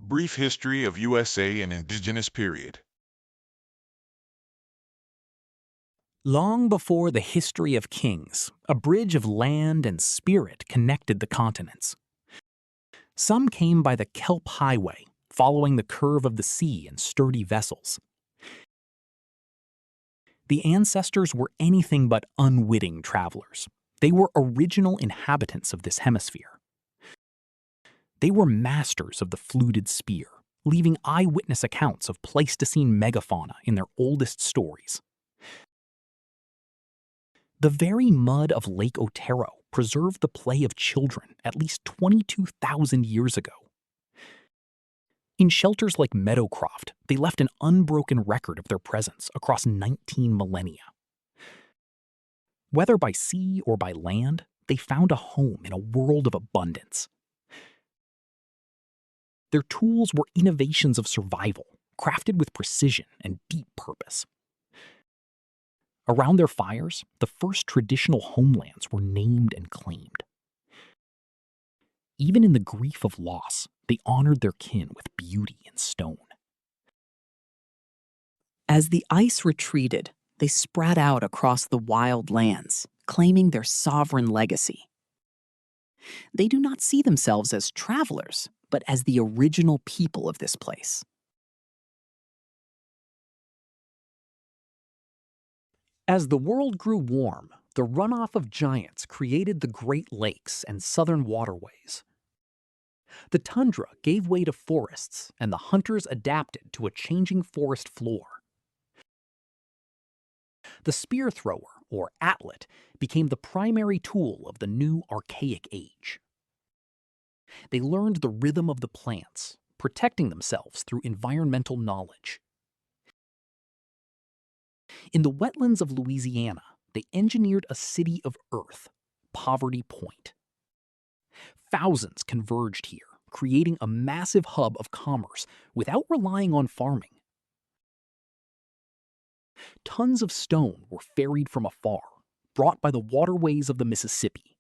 Brief History of USA and Indigenous Period. Long before the history of kings, a bridge of land and spirit connected the continents. Some came by the kelp highway, following the curve of the sea in sturdy vessels. The ancestors were anything but unwitting travelers. They were original inhabitants of this hemisphere. They were masters of the fluted spear, leaving eyewitness accounts of Pleistocene megafauna in their oldest stories. The very mud of Lake Otero preserved the play of children at least 22,000 years ago. In shelters like Meadowcroft, they left an unbroken record of their presence across 19 millennia. Whether by sea or by land, they found a home in a world of abundance. Their tools were innovations of survival, crafted with precision and deep purpose. Around their fires, the first traditional homelands were named and claimed. Even in the grief of loss, they honored their kin with beauty and stone. As the ice retreated, they spread out across the wild lands, claiming their sovereign legacy. They do not see themselves as travelers, but as the original people of this place. As the world grew warm, the runoff of giants created the Great Lakes and southern waterways. The tundra gave way to forests, and the hunters adapted to a changing forest floor. The spear thrower, or atlet, became the primary tool of the new archaic age. They learned the rhythm of the plants, protecting themselves through environmental knowledge. In the wetlands of Louisiana, they engineered a city of earth, Poverty Point. Thousands converged here, creating a massive hub of commerce without relying on farming. Tons of stone were ferried from afar, brought by the waterways of the Mississippi.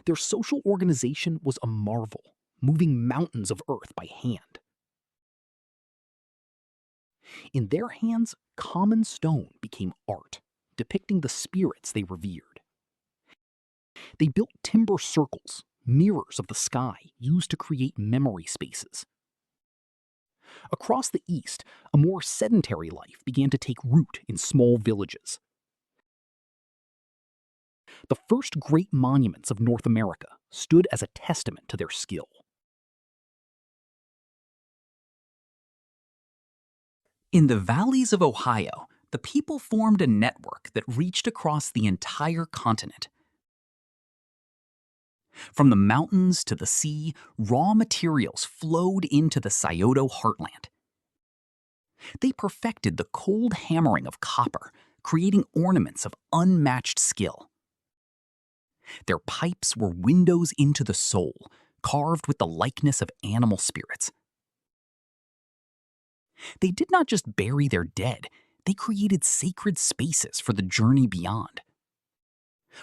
Their social organization was a marvel, moving mountains of earth by hand. In their hands, common stone became art, depicting the spirits they revered. They built timber circles, mirrors of the sky used to create memory spaces. Across the east, a more sedentary life began to take root in small villages. The first great monuments of North America stood as a testament to their skill. In the valleys of Ohio, the people formed a network that reached across the entire continent. From the mountains to the sea, raw materials flowed into the Scioto heartland. They perfected the cold hammering of copper, creating ornaments of unmatched skill. Their pipes were windows into the soul, carved with the likeness of animal spirits. They did not just bury their dead, they created sacred spaces for the journey beyond.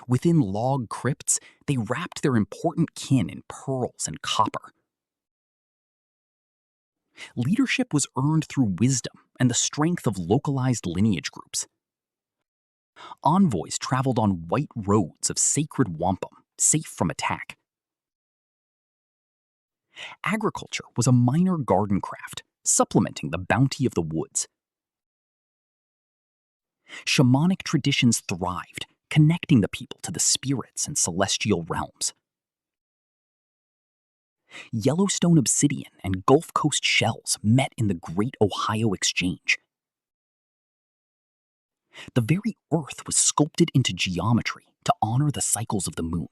Within log crypts, they wrapped their important kin in pearls and copper. Leadership was earned through wisdom and the strength of localized lineage groups. Envoys traveled on white roads of sacred wampum, safe from attack. Agriculture was a minor garden craft, supplementing the bounty of the woods. Shamanic traditions thrived, connecting the people to the spirits and celestial realms. Yellowstone obsidian and Gulf Coast shells met in the Great Ohio Exchange. The very earth was sculpted into geometry to honor the cycles of the moon.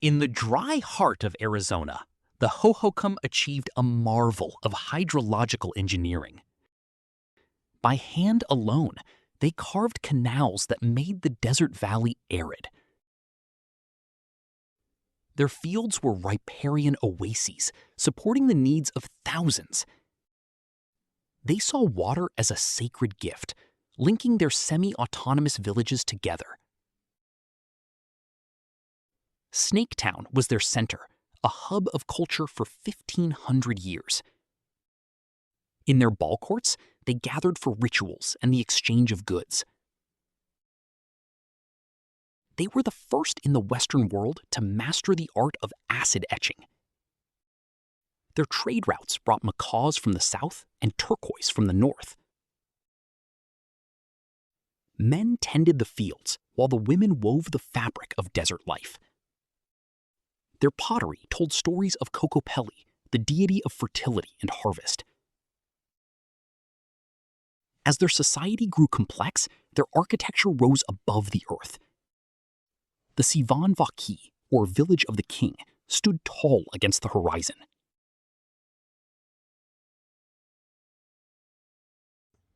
In the dry heart of Arizona, the Hohokam achieved a marvel of hydrological engineering. By hand alone, they carved canals that made the desert valley arid. Their fields were riparian oases, supporting the needs of thousands. They saw water as a sacred gift, linking their semi-autonomous villages together. Snaketown was their center, a hub of culture for 1,500 years. In their ball courts, they gathered for rituals and the exchange of goods. They were the first in the Western world to master the art of acid etching. Their trade routes brought macaws from the south and turquoise from the north. Men tended the fields while the women wove the fabric of desert life. Their pottery told stories of Kokopelli, the deity of fertility and harvest. As their society grew complex, their architecture rose above the earth. The Sivan Vaki, or village of the king, stood tall against the horizon.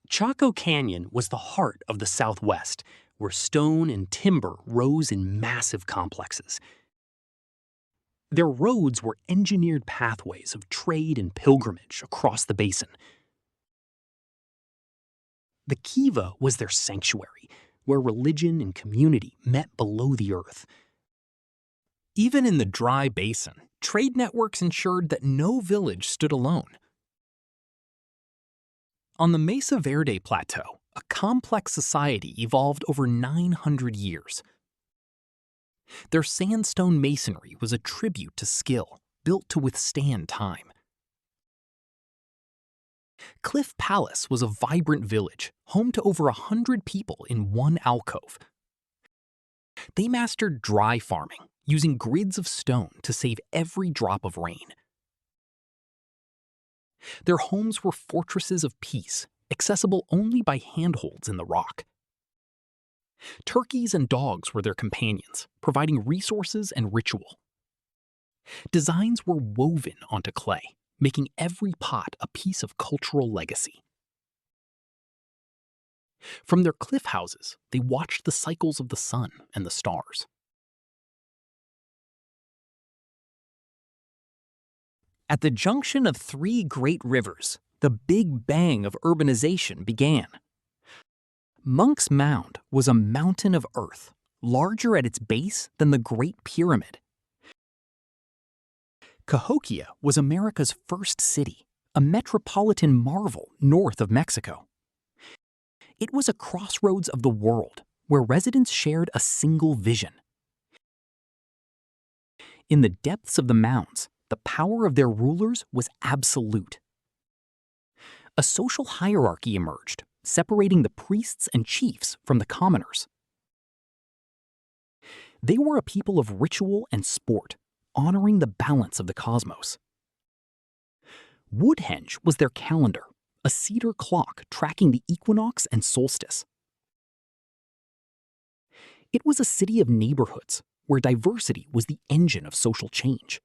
Chaco Canyon was the heart of the Southwest, where stone and timber rose in massive complexes. Their roads were engineered pathways of trade and pilgrimage across the basin. The Kiva was their sanctuary, where religion and community met below the earth. Even in the dry basin, trade networks ensured that no village stood alone. On the Mesa Verde plateau, a complex society evolved over 900 years. Their sandstone masonry was a tribute to skill, built to withstand time. Cliff Palace was a vibrant village, home to over 100 people in one alcove. They mastered dry farming, using grids of stone to save every drop of rain. Their homes were fortresses of peace, accessible only by handholds in the rock. Turkeys and dogs were their companions, providing resources and ritual. Designs were woven onto clay, making every pot a piece of cultural legacy. From their cliff houses, they watched the cycles of the sun and the stars. At the junction of three great rivers, the Big Bang of urbanization began. Monk's Mound was a mountain of earth, larger at its base than the Great Pyramid. Cahokia was America's first city, a metropolitan marvel north of Mexico. It was a crossroads of the world, where residents shared a single vision. In the depths of the mounds, the power of their rulers was absolute. A social hierarchy emerged, separating the priests and chiefs from the commoners. They were a people of ritual and sport, honoring the balance of the cosmos. Woodhenge was their calendar, a cedar clock tracking the equinox and solstice. It was a city of neighborhoods, where diversity was the engine of social change.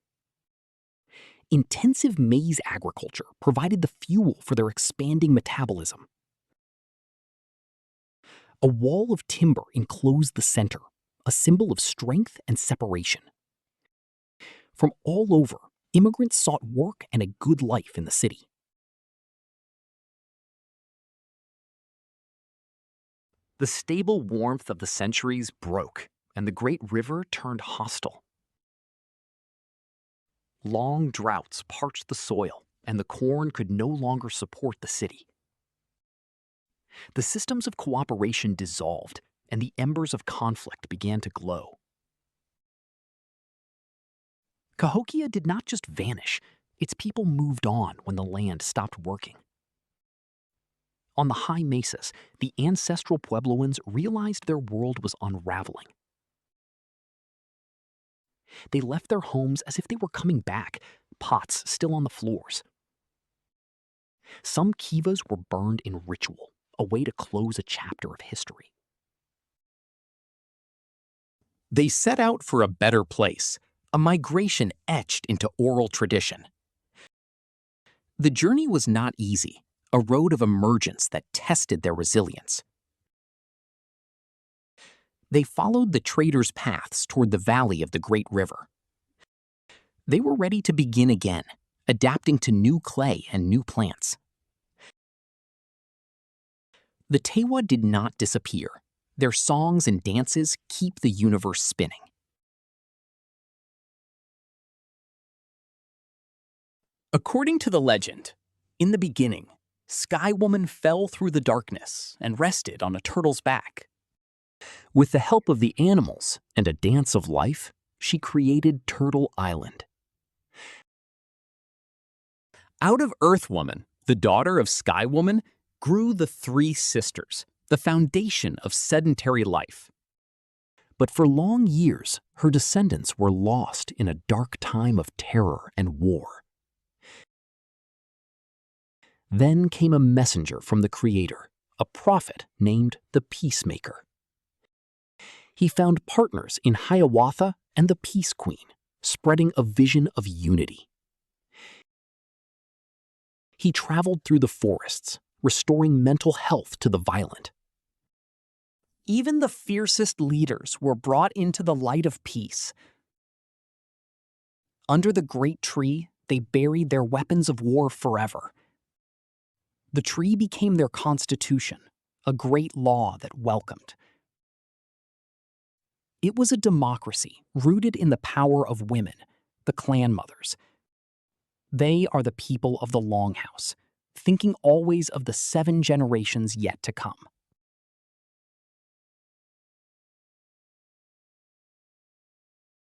Intensive maize agriculture provided the fuel for their expanding metabolism. A wall of timber enclosed the center, a symbol of strength and separation. From all over, immigrants sought work and a good life in the city. The stable warmth of the centuries broke, and the great river turned hostile. Long droughts parched the soil, and the corn could no longer support the city. The systems of cooperation dissolved, and the embers of conflict began to glow. Cahokia did not just vanish, its people moved on when the land stopped working. On the high mesas, the ancestral Puebloans realized their world was unraveling. They left their homes as if they were coming back, pots still on the floors. Some kivas were burned in ritual, a way to close a chapter of history. They set out for a better place, a migration etched into oral tradition. The journey was not easy, a road of emergence that tested their resilience. They followed the traders' paths toward the valley of the great river. They were ready to begin again, adapting to new clay and new plants. The Tewa did not disappear. Their songs and dances keep the universe spinning. According to the legend, in the beginning, Sky Woman fell through the darkness and rested on a turtle's back. With the help of the animals and a dance of life, she created Turtle Island. Out of Earth Woman, the daughter of Sky Woman, grew the three sisters, the foundation of sedentary life. But for long years, her descendants were lost in a dark time of terror and war. Then came a messenger from the Creator, a prophet named the Peacemaker. He found partners in Hiawatha and the Peace Queen, spreading a vision of unity. He traveled through the forests, restoring mental health to the violent. Even the fiercest leaders were brought into the light of peace. Under the great tree, they buried their weapons of war forever. The tree became their constitution, a great law that welcomed. It was a democracy rooted in the power of women, the clan mothers. They are the people of the Longhouse, thinking always of the 7 generations yet to come.